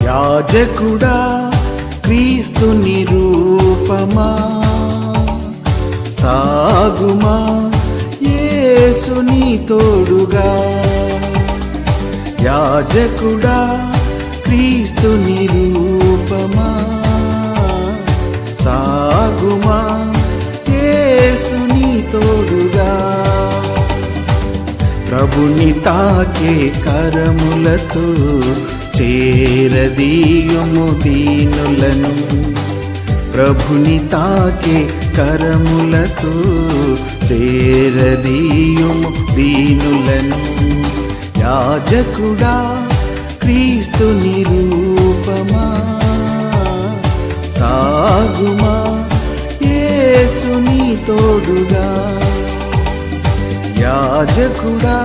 యాజకుడా క్రీస్తుని రూపమా, సాగుమా యేసుని తోడుగా. యాజకుడా క్రీస్తుని రూపమా, సాగుమా యేసుని తోడుగా. ప్రభుని తాకే కరములతో చేరదీయుము దీనులను. ప్రభుని తాకే కరములతో చేరదీయుము దీనులను. యాజకుడా క్రీస్తుని రూపమా, సాగుమా యేసుని తోడుగా. యాజకుడా